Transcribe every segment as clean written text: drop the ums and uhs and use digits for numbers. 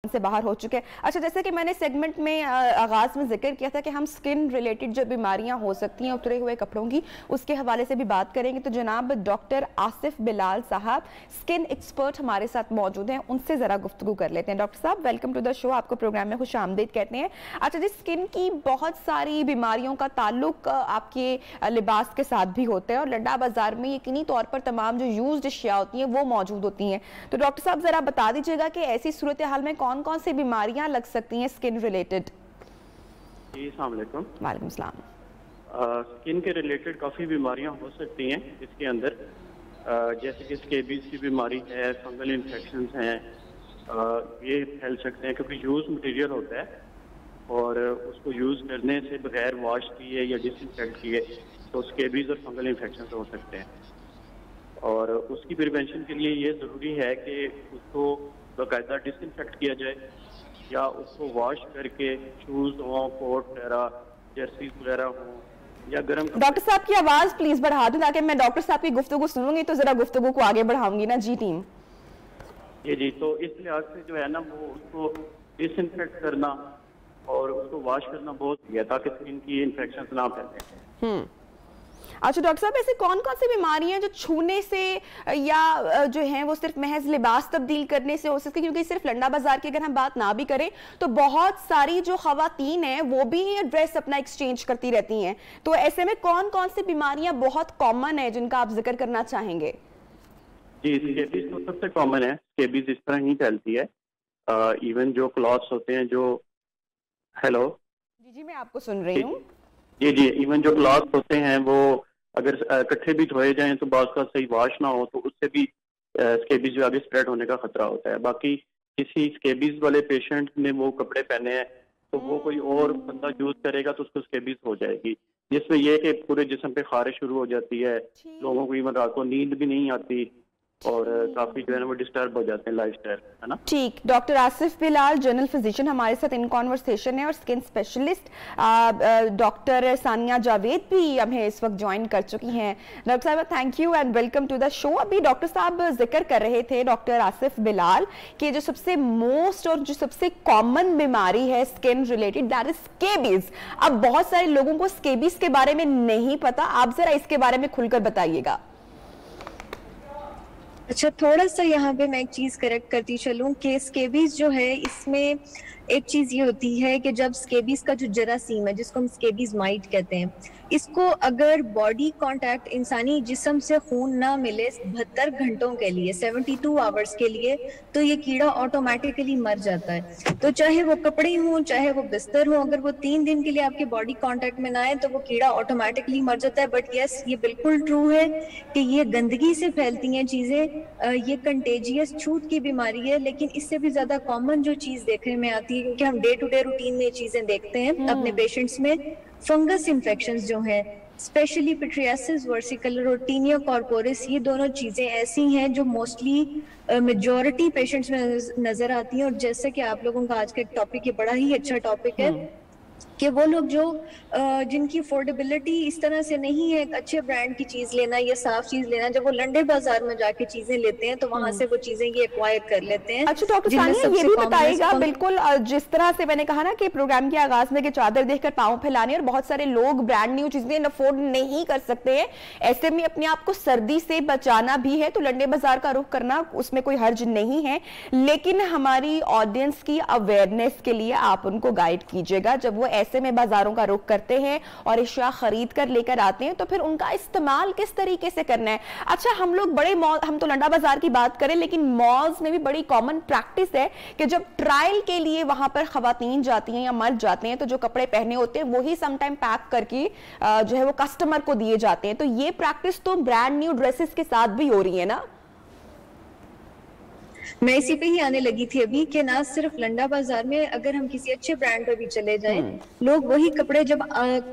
से बाहर हो चुके हैं। अच्छा, जैसे कि मैंने सेगमेंट में आगाज में जिक्र किया था कि हम स्किन रिलेटेड जो बीमारियां हो सकती हैं उतरे हुए कपड़ों की, उसके हवाले से भी बात करेंगे। तो जनाब डॉक्टर आसिफ बिलाल साहब स्किन एक्सपर्ट हमारे साथ मौजूद हैं, उनसे जरा गुफ्तगू कर लेते हैं। डॉक्टर साहब, वेलकम टू द शो, आपको प्रोग्राम में खुश आमदीद कहते हैं। अच्छा जी, स्किन की बहुत सारी बीमारियों का ताल्लुक आपके लिबास के साथ भी होता है और लंडा बाजार में यकीनी तौर पर तमाम जो यूज्ड अशिया होती हैं वो मौजूद होती हैं। तो डॉक्टर साहब जरा बता दीजिएगा कि ऐसी सूरत हाल में कौन कौन सी बीमारियां लग सकती हैं स्किन रिलेटेड? जी, अस्सलाम वालेकुम। वालेकुम सलाम। स्किन के रिलेटेड काफ़ी बीमारियां हो सकती हैं इसके अंदर, जैसे कि स्केबीज की बीमारी है, फंगल इन्फेक्शंस हैं, ये फैल सकते हैं क्योंकि यूज मटेरियल होता है और उसको यूज़ करने से बगैर वॉश किए या डिसइंफेक्ट किए तो स्केबीज और फंगल इन्फेक्शन हो सकते हैं। और उसकी प्रिवेंशन के लिए ये ज़रूरी है कि उसको बाकायदा डिसइंफेक्ट किया जाए या उसको वॉश करके शूज़ हों, कोट वगैरह, जर्सीज वगैरह हों या गर्म। डॉक्टर साहब की आवाज़ प्लीज़ बढ़ा दूं ताकि मैं डॉक्टर साहब की गुफ्तगू सुनूंगी तो ज़रा गुफ्तगू को आगे बढ़ाऊंगी ना। जी टीम। जी, तो इस लिहाज से जो है ना वो उसको डिसइंफेक्ट करना और उसको वॉश करना बहुत है ताकि स्किन की इन्फेक्शन ना फैले। अच्छा डॉक्टर साहब, ऐसे कौन कौन सी बीमारियां जो छूने से या जो हैं वो सिर्फ महज लिबास तब्दील करने से हो सकती है? क्योंकि सिर्फ लंडा बाजार की अगर हम बात ना भी करें तो बहुत सारी जो खवातीन हैं वो भी ड्रेस अपना एक्सचेंज करती रहती हैं, तो ऐसे में कौन कौन सी बीमारियां बहुत कॉमन है जिनका आप जिक्र करना चाहेंगे? जी, स्केबीज तो सबसे कॉमन है। स्केबीज इस तरह ही फैलती है। इवन जो क्लॉथ्स होते हैं जो हेलो जी मैं आपको सुन रही हूँ। जी, इवन जो क्लॉथ्स होते हैं वो अगर इकट्ठे भी धोए जाएं तो बाज़ का सही वॉश ना हो तो उससे भी स्केबीज जो आगे स्प्रेड होने का खतरा होता है। बाकी किसी स्केबीज वाले पेशेंट ने वो कपड़े पहने हैं तो वो कोई और बंदा यूज करेगा तो उसको स्केबीज हो जाएगी, जिसमें यह कि पूरे जिस्म पे खारिश शुरू हो जाती है, लोगों को इवन रात को नींद भी नहीं आती और काफी जो है ना वो डिस्टर्ब हो जाते हैं लाइफस्टाइल, है ना। ठीक, doctor Asif Bilal general physician हमारे साथ इन कॉन्वर्सेशन है और skin specialist doctor Sania Javed भी हमें इस वक्त ज्वाइन कर चुकी हैं। डॉक्टर साहब thank you and welcome to the show. अभी डॉक्टर साहब जिक्र कर रहे थे, डॉक्टर आसिफ बिलाल, कि जो सबसे मोस्ट और जो सबसे कॉमन बीमारी है skin related that is scabies. अब बहुत सारे लोगों को स्केबीज के बारे में नहीं पता, आप जरा इसके बारे में खुलकर बताइएगा। अच्छा, थोड़ा सा यहाँ पे मैं एक चीज करेक्ट करती चलूं कि स्केबीज जो है इसमें एक चीज ये होती है कि जब स्केबीज का जो जरासीम है जिसको हम स्केबीज माइट कहते हैं, इसको अगर बॉडी कांटेक्ट इंसानी जिस्म से खून ना मिले 72 घंटों के लिए 72 आवर्स के लिए तो ये कीड़ा ऑटोमेटिकली मर जाता है। तो चाहे वो कपड़े हों चाहे वो बिस्तर हो, अगर वो 3 दिन के लिए आपके बॉडी कांटेक्ट में ना आए तो वो कीड़ा ऑटोमेटिकली मर जाता है। बट यस, ये बिल्कुल ट्रू है कि ये गंदगी से फैलती हैं चीजें, ये कंटेजियस छूत की बीमारी है। लेकिन इससे भी ज्यादा कॉमन जो चीज देखने में आती है, क्योंकि हम डे टू डे रूटीन में ये चीजें देखते हैं अपने पेशेंट्स में, फंगस इन्फेक्शंस जो हैं, स्पेशली पिट्रियासिस वर्सिकलर और टीनिया कॉर्पोरिस, ये दोनों चीजें ऐसी हैं जो मोस्टली मेजॉरिटी पेशेंट्स में नजर आती हैं। और जैसे कि आप लोगों का आज का एक टॉपिक, ये बड़ा ही अच्छा टॉपिक है कि वो लोग जो जिनकी अफोर्डेबिलिटी इस तरह से नहीं है, एक अच्छे ब्रांड की चीज लेना या साफ चीज लेना, जब वो लंडे बाजार में जाके चीजें लेते हैं तो वहां से वो चीजें ये एक्वायर कर लेते हैं। अच्छा डॉक्टर सानिया, ये भी बताइएगा, बिल्कुल जिस तरह से मैंने कहा ना कि प्रोग्राम के आगाज में कि चादर देखकर पांव फैलाने, और बहुत सारे लोग ब्रांड न्यू चीजें अफोर्ड नहीं कर सकते हैं, ऐसे में अपने आप को सर्दी से बचाना भी है तो लंडे बाजार का रुख करना उसमें कोई हर्ज नहीं है। लेकिन हमारी ऑडियंस की अवेयरनेस के लिए आप उनको गाइड कीजिएगा, जब वो ऐसे में बाजारों का रुख करते हैं और अशिया खरीद कर लेकर आते हैं तो फिर उनका इस्तेमाल किस तरीके से करना है। अच्छा, हम लोग बड़े मॉल, हम तो लंडा बाजार की बात करें, लेकिन मॉल्स में भी बड़ी कॉमन प्रैक्टिस है कि जब ट्रायल के लिए वहां पर खवातीन जाती हैं या मर्द जाते हैं तो जो कपड़े पहने होते हैं वही समटाइम पैक करके जो है वो कस्टमर को दिए जाते हैं। तो ये प्रैक्टिस तो ब्रांड न्यू ड्रेसेस के साथ भी हो रही है ना? मैं इसी पे ही आने लगी थी अभी कि ना सिर्फ लंडा बाजार में, अगर हम किसी अच्छे ब्रांड पे भी चले जाएं, लोग वही कपड़े जब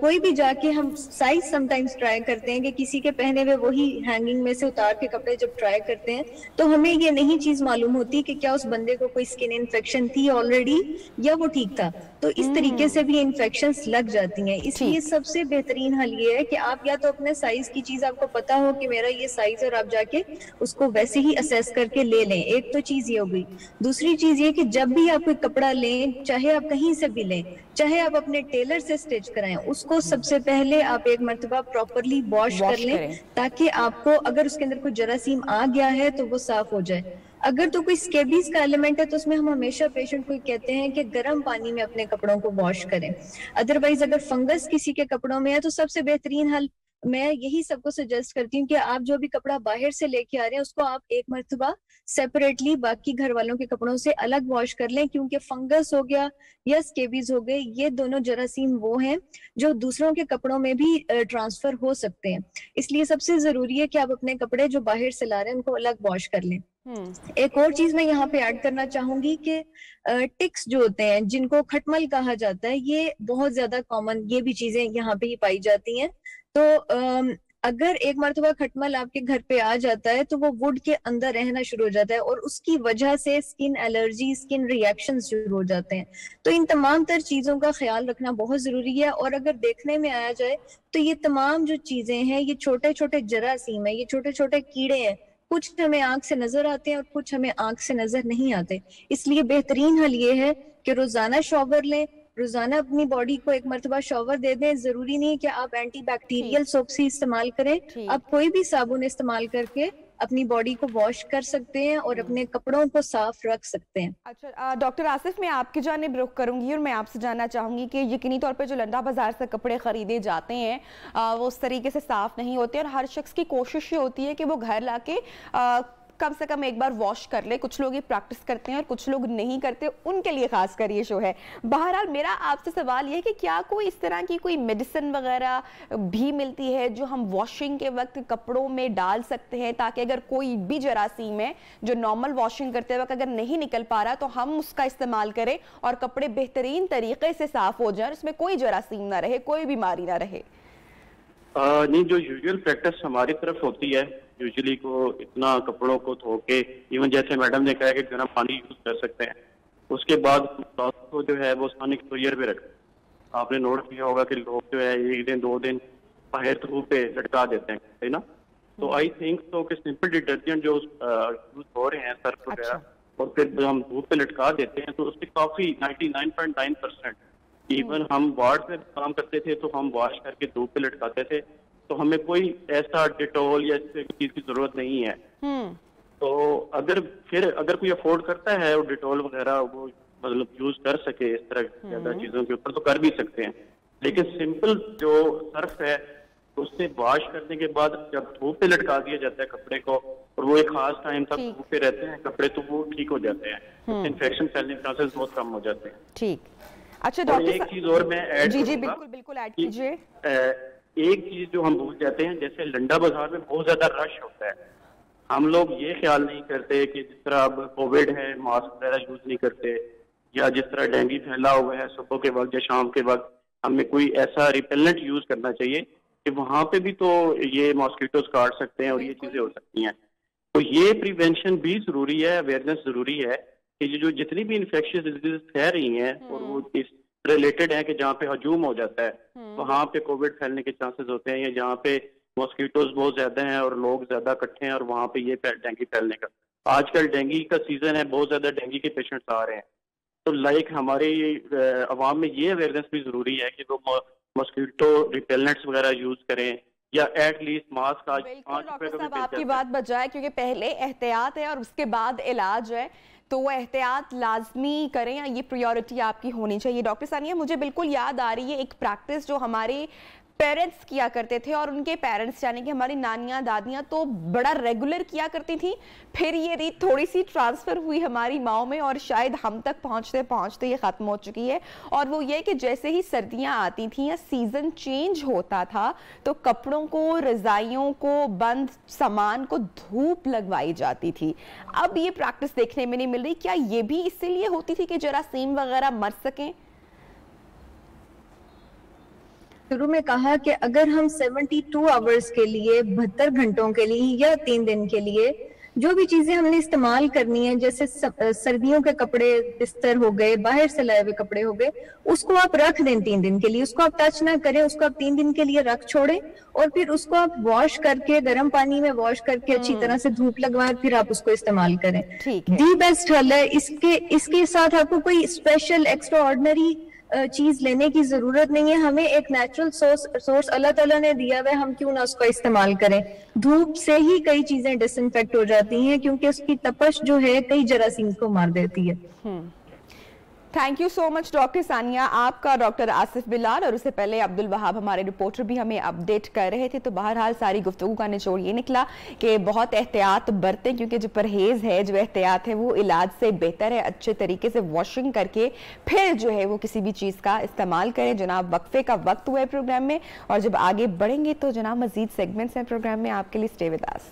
कोई भी जाके हम साइज समटाइम्स ट्राई करते हैं कि किसी के पहने हुए वही हैंगिंग में से उतार के कपड़े जब ट्राई करते हैं तो हमें ये नहीं चीज मालूम होती कि क्या उस बंदे को कोई स्किन इन्फेक्शन थी ऑलरेडी या वो ठीक था। तो इस तरीके से भी इन्फेक्शंस लग जाती हैं। इसलिए सबसे बेहतरीन हल ये है कि आप या तो अपने साइज की चीज आपको पता हो कि मेरा ये साइज, और आप जाके उसको वैसे ही असेस करके ले लें। एक तो चीज ये हो गई। दूसरी चीज ये कि जब भी आप कोई कपड़ा लें, चाहे आप कहीं से भी लें, चाहे आप अपने टेलर से स्टिच कराएं, उसको सबसे पहले आप एक मर्तबा प्रॉपरली वॉश कर लें, ताकि आपको अगर उसके अंदर कोई जरासीम आ गया है तो वो साफ हो जाए। अगर तो कोई स्केबीज का एलिमेंट है तो उसमें हम हमेशा पेशेंट को कहते हैं कि गर्म पानी में अपने कपड़ों को वॉश करें। अदरवाइज अगर फंगस किसी के कपड़ों में है तो सबसे बेहतरीन हल मैं यही सबको सजेस्ट करती हूँ कि आप जो भी कपड़ा बाहर से लेके आ रहे हैं उसको आप एक मर्तबा सेपरेटली बाकी घर वालों के कपड़ों से अलग वॉश कर लें, क्योंकि फंगस हो गया या स्केबीज हो गए, ये दोनों जरासीम वो हैं जो दूसरों के कपड़ों में भी ट्रांसफर हो सकते हैं। इसलिए सबसे जरूरी है कि आप अपने कपड़े जो बाहर से ला रहे हैं उनको अलग वॉश कर लें। एक और चीज मैं यहाँ पे ऐड करना चाहूंगी कि टिक्स जो होते हैं जिनको खटमल कहा जाता है, ये बहुत ज्यादा कॉमन ये भी चीजें यहाँ पे ही पाई जाती हैं। तो अगर एक मरतबा खटमल आपके घर पे आ जाता है तो वो वुड के अंदर रहना शुरू हो जाता है और उसकी वजह से स्किन एलर्जी, स्किन रिएक्शंस शुरू हो जाते हैं। तो इन तमाम तर चीजों का ख्याल रखना बहुत जरूरी है। और अगर देखने में आया जाए तो ये तमाम जो चीजें हैं ये छोटे छोटे जरासीम है, ये छोटे छोटे कीड़े हैं, कुछ हमें आंख से नजर आते हैं और कुछ हमें आंख से नजर नहीं आते। इसलिए बेहतरीन हल ये है कि रोजाना शॉवर लें, रोजाना अपनी बॉडी को एक मरतबा शॉवर दे दें। जरूरी नहीं कि आप एंटी बैक्टीरियल सोप्स ही इस्तेमाल करें, आप कोई भी साबुन इस्तेमाल करके अपनी बॉडी को वॉश कर सकते हैं और अपने कपड़ों को साफ रख सकते हैं। अच्छा डॉक्टर आसिफ, मैं आपकी जानिब रुख करूंगी और मैं आपसे जानना चाहूंगी कि यकीनी तौर पे जो लंडा बाजार से कपड़े खरीदे जाते हैं वो उस तरीके से साफ नहीं होते और हर शख्स की कोशिश ये होती है कि वो घर लाके कम से कम एक बार वॉश कर ले। कुछ लोग ये प्रैक्टिस करते हैं और कुछ लोग नहीं करते, उनके लिए खास कर ये शो है। बहरहाल मेरा आपसे सवाल ये है कि क्या कोई इस तरह की कोई मेडिसिन वगैरह भी मिलती है जो हम वॉशिंग के वक्त कपड़ों में डाल सकते हैं, ताकि अगर कोई भी जरासीम है जो नॉर्मल वॉशिंग करते वक्त अगर नहीं निकल पा रहा तो हम उसका इस्तेमाल करें और कपड़े बेहतरीन तरीके से साफ हो जाए, उसमें कोई जरासीम ना रहे, कोई बीमारी ना रहे? नहीं, जो यूजुअल प्रैक्टिस हमारी तरफ होती है, यूजुअली को इतना कपड़ों को धो के, इवन जैसे मैडम ने कहा कि गर्म पानी यूज कर सकते हैं, उसके बाद क्लॉथ को जो है वो सोनिक स्टोरियर पे रखें। आपने नोट किया होगा कि लोग जो है एक दिन 2 दिन बाहर धूप पे लटका देते हैं, है ना। तो आई थिंक तो कि सिंपल डिटर्जेंट जो यूज हो रहे हैं सर्फ वगैरह, और फिर जब हम धूप पे लटका देते हैं तो उसकी काफी 99.9%, इवन हम वार्ड में काम करते थे तो हम वॉश करके धूप पे लटकाते थे, तो हमें कोई ऐसा डिटॉल या इस चीज की जरूरत नहीं है। तो अगर कोई अफोर्ड करता है और डिटॉल वगैरह वो मतलब यूज कर सके इस तरह ज्यादा चीजों के ऊपर, तो कर भी सकते हैं। लेकिन सिंपल जो सर्फ है उससे वॉश करने के बाद जब धूप पे लटका दिया जाता है कपड़े को और वो एक खास टाइम तक धूप पे रहते हैं कपड़े, तो वो ठीक हो जाते हैं, इन्फेक्शन फैलने के चांसेस बहुत कम हो जाते हैं। ठीक, अच्छा डॉक्टर, एक चीज और मैं ऐड जी बिल्कुल बिल्कुल ऐड कीजिए। एक चीज जो हम भूल जाते हैं, जैसे लंडा बाजार में बहुत ज्यादा रश होता है, हम लोग ये ख्याल नहीं करते कि जिस तरह अब कोविड है मास्क वगैरह यूज नहीं करते, या जिस तरह डेंगू फैला हुआ है सुबह के वक्त या शाम के वक्त हमें कोई ऐसा रिपेलेंट यूज करना चाहिए कि वहां पे भी तो ये मॉस्किटोज काट सकते हैं और ये चीजें हो सकती हैं। तो ये प्रिवेंशन भी जरूरी है, अवेयरनेस जरूरी है कि जो जितनी भी इन्फेक्शियस डिजीज फैल रही हैं और वो इस रिलेटेड है कि जहाँ पे हजूम हो जाता है वहां पे कोविड फैलने के चांसेस होते हैं, या जहाँ पे मॉस्किटोज बहुत ज्यादा हैं और लोग ज्यादा इकट्ठे हैं और वहां पे ये डेंगू फैलने का, आजकल डेंगू का सीजन है, बहुत ज्यादा डेंगू के पेशेंट्स आ रहे हैं। तो लाइक हमारे अवाम में ये अवेयरनेस भी जरूरी है कि वो मॉस्किटो रिपेलेंट्स वगैरह यूज करें, या एटलीस्ट मास्क। आज डॉक्टर साहब आपकी बात बजाए, क्योंकि पहले एहतियात है और उसके बाद इलाज है, तो वो एहतियात लाजमी करें, ये प्रायोरिटी आपकी होनी चाहिए। डॉक्टर सानिया, मुझे बिल्कुल याद आ रही है एक प्रैक्टिस जो हमारे पेरेंट्स किया करते थे और उनके पेरेंट्स यानी कि हमारी नानियां दादियां तो बड़ा रेगुलर किया करती थी, फिर ये रीत थोड़ी सी ट्रांसफर हुई हमारी माओ में और शायद हम तक पहुंचते पहुंचते ये खत्म हो चुकी है। और वो ये कि जैसे ही सर्दियां आती थी या सीजन चेंज होता था तो कपड़ों को, रजाइयों को, बंद सामान को धूप लगवाई जाती थी। अब ये प्रैक्टिस देखने में नहीं मिल रही, क्या ये भी इसीलिए होती थी कि जरासीम वगैरह मर सकें? शुरू में कहा कि अगर हम 72 आवर्स के लिए, 72 घंटों के लिए या 3 दिन के लिए जो भी चीजें हमने इस्तेमाल करनी है, जैसे सर्दियों के कपड़े, बिस्तर हो गए, बाहर से लाए हुए कपड़े हो गए, उसको आप रख दें 3 दिन के लिए, उसको आप टच ना करें, उसको आप 3 दिन के लिए रख छोड़ें और फिर उसको आप वॉश करके, गर्म पानी में वॉश करके अच्छी तरह से धूप लगवाएं, फिर आप उसको इस्तेमाल करें। दी बेस्ट हल है। इसके साथ आपको कोई स्पेशल एक्स्ट्रा ऑर्डिनरी चीज लेने की जरूरत नहीं है। हमें एक नेचुरल सोर्स अल्लाह ताला ने दिया हुआ है, हम क्यों ना उसको इस्तेमाल करें। धूप से ही कई चीजें डिसइंफेक्ट हो जाती हैं क्योंकि उसकी तपश जो है कई जरासीम को मार देती है। Thank you so much doctor Sania. आपका, डॉक्टर आसिफ बिलाल और उससे पहले अब्दुल वहाब हमारे रिपोर्टर भी हमें अपडेट कर रहे थे। तो बहरहाल सारी गुफ्तगू का निचोड़ ये निकला कि बहुत एहतियात बरतें, क्योंकि जो परहेज है, जो एहतियात है, वो इलाज से बेहतर है। अच्छे तरीके से वॉशिंग करके फिर जो है वो किसी भी चीज़ का इस्तेमाल करें। जनाब वक्फे का वक्त हुआ है प्रोग्राम में, और जब आगे बढ़ेंगे तो जनाब मजीद सेगमेंट्स हैं प्रोग्राम में आपके लिए। Stay with us.